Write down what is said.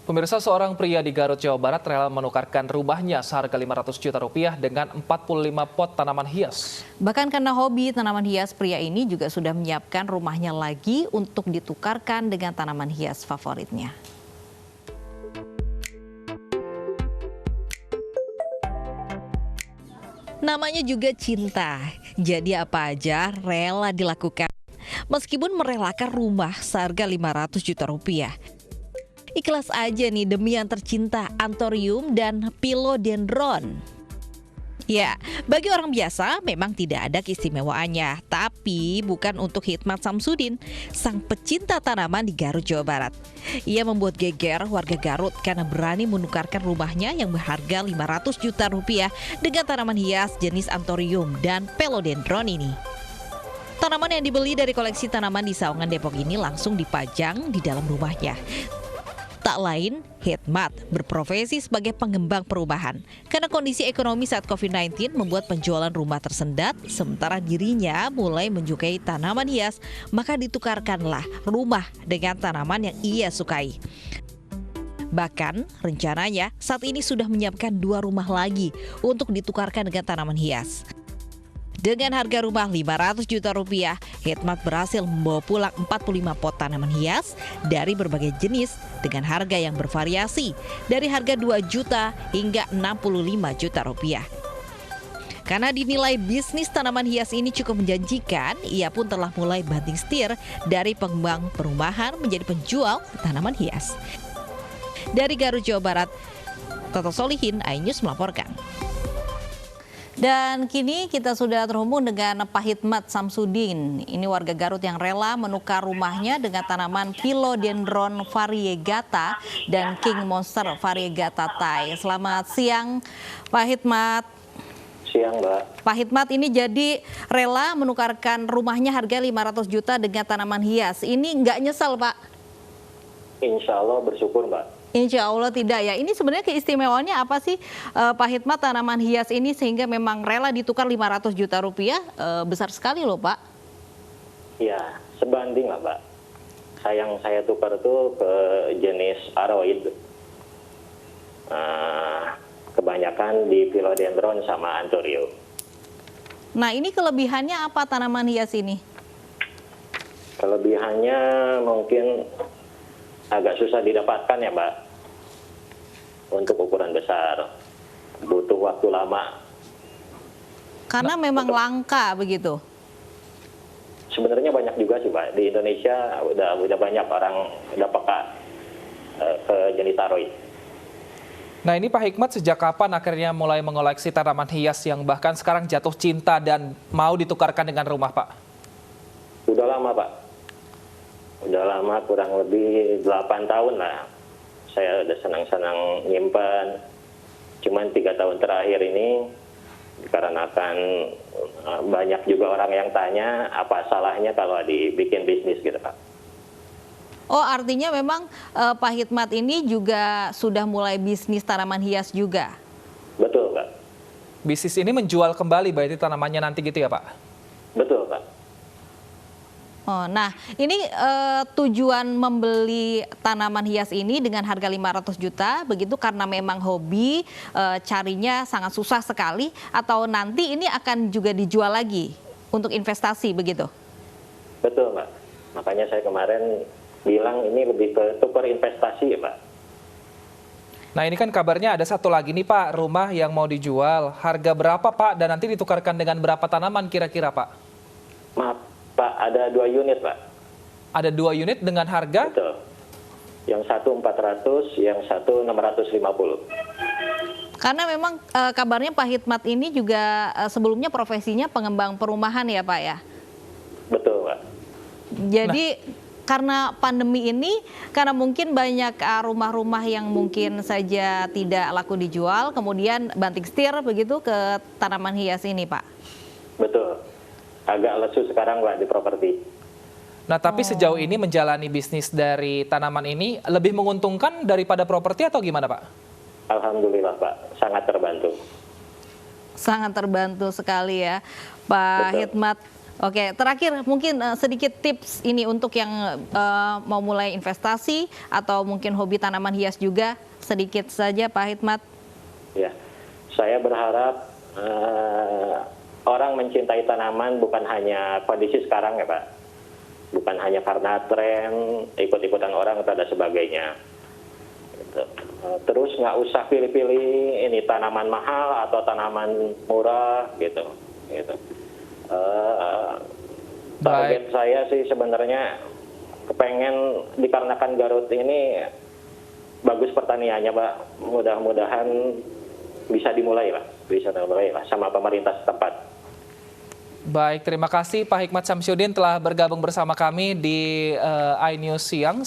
Pemirsa, seorang pria di Garut, Jawa Barat rela menukarkan rumahnya seharga 500 juta rupiah dengan 45 pot tanaman hias. Bahkan karena hobi tanaman hias, pria ini juga sudah menyiapkan rumahnya lagi untuk ditukarkan dengan tanaman hias favoritnya. Namanya juga cinta, jadi apa aja rela dilakukan. Meskipun merelakan rumah seharga 500 juta rupiah. Ikhlas aja nih demi yang tercinta, anthurium dan philodendron. Ya, bagi orang biasa memang tidak ada keistimewaannya, tapi bukan untuk Hikmat Samsudin, sang pecinta tanaman di Garut, Jawa Barat. Ia membuat geger warga Garut karena berani menukarkan rumahnya yang berharga 500 juta rupiah dengan tanaman hias jenis anthurium dan philodendron ini. Tanaman yang dibeli dari koleksi tanaman di Sawangan, Depok ini langsung dipajang di dalam rumahnya. Tak lain, Hikmat berprofesi sebagai pengembang perumahan. Karena kondisi ekonomi saat COVID-19 membuat penjualan rumah tersendat, sementara dirinya mulai menyukai tanaman hias, maka ditukarkanlah rumah dengan tanaman yang ia sukai. Bahkan rencananya saat ini sudah menyiapkan 2 rumah lagi untuk ditukarkan dengan tanaman hias. Dengan harga rumah 500 juta rupiah, Hikmat berhasil membawa pulang 45 pot tanaman hias dari berbagai jenis dengan harga yang bervariasi dari harga 2 juta hingga 65 juta rupiah. Karena dinilai bisnis tanaman hias ini cukup menjanjikan, ia pun telah mulai banting setir dari pengembang perumahan menjadi penjual tanaman hias. Dari Garut, Jawa Barat, Toto Solihin, iNews melaporkan. Dan kini kita sudah terhubung dengan Pak Hikmat Samsudin. Ini warga Garut yang rela menukar rumahnya dengan tanaman philodendron variegata dan king monster variegata Thai. Selamat siang, Pak Hikmat. Siang, Mbak. Pak Hikmat ini jadi rela menukarkan rumahnya harga 500 juta dengan tanaman hias. Ini nggak nyesel, Pak? Insya Allah bersyukur, Mbak. Insya Allah tidak ya. Ini sebenarnya keistimewaannya apa sih Pak Hikmat tanaman hias ini sehingga memang rela ditukar 500 juta rupiah? Besar sekali loh, Pak. Ya, sebanding lah, Mbak. Yang saya tukar itu ke jenis aroid. Kebanyakan di philodendron sama anthurium. Nah, ini kelebihannya apa tanaman hias ini? Kelebihannya mungkin agak susah didapatkan ya, Mbak. Untuk ukuran besar, butuh waktu lama. Karena memang langka begitu. Sebenarnya banyak juga sih, Mbak. Di Indonesia udah banyak orang udah peka ke jenis aroid. Nah, ini Pak Hikmat sejak kapan akhirnya mulai mengoleksi tanaman hias yang bahkan sekarang jatuh cinta dan mau ditukarkan dengan rumah, Pak? Udah lama, Pak. Udah lama, kurang lebih 8 tahun lah. Saya udah senang-senang nyimpan. Cuman 3 tahun terakhir ini, dikarenakan banyak juga orang yang tanya, apa salahnya kalau dibikin bisnis gitu, Pak. Oh, artinya memang Pak Hikmat ini juga sudah mulai bisnis tanaman hias juga? Betul, Pak. Bisnis ini menjual kembali berarti tanamannya nanti gitu ya, Pak? Betul, Pak. Oh, nah ini tujuan membeli tanaman hias ini dengan harga 500 juta begitu karena memang hobi, carinya sangat susah sekali, atau nanti ini akan juga dijual lagi untuk investasi begitu? Betul, Mbak. Makanya saya kemarin bilang ini lebih ke tukar investasi ya, Pak. Nah, ini kan kabarnya ada satu lagi nih, Pak, rumah yang mau dijual. Harga berapa, Pak? Dan nanti ditukarkan dengan berapa tanaman kira-kira, Pak? Maaf, Pak, ada 2 unit, Pak. Ada 2 unit dengan harga? Betul. Yang satu 400, yang satu 650. Karena memang kabarnya Pak Hikmat ini juga sebelumnya profesinya pengembang perumahan ya, Pak ya? Betul, Pak. Jadi karena pandemi ini, karena mungkin banyak rumah-rumah yang mungkin saja tidak laku dijual, kemudian banting setir begitu ke tanaman hias ini, Pak? Betul. Agak lesu sekarang, Pak, di properti. Nah, tapi sejauh ini menjalani bisnis dari tanaman ini lebih menguntungkan daripada properti atau gimana, Pak? Alhamdulillah, Pak. Sangat terbantu. Sangat terbantu sekali ya, Pak Hikmat. Oke, terakhir mungkin sedikit tips ini untuk yang mau mulai investasi atau mungkin hobi tanaman hias juga, sedikit saja Pak Hikmat. Ya, saya berharap orang mencintai tanaman bukan hanya kondisi sekarang ya Pak, bukan hanya karena tren, ikut-ikutan orang atau ada sebagainya. Gitu. Terus nggak usah pilih-pilih ini tanaman mahal atau tanaman murah gitu. Target saya sih sebenarnya kepengen dikarenakan Garut ini bagus pertaniannya Pak, mudah-mudahan bisa dimulai lah sama pemerintah setempat. Baik, terima kasih Pak Hikmat Samsyudin telah bergabung bersama kami di iNews Siang.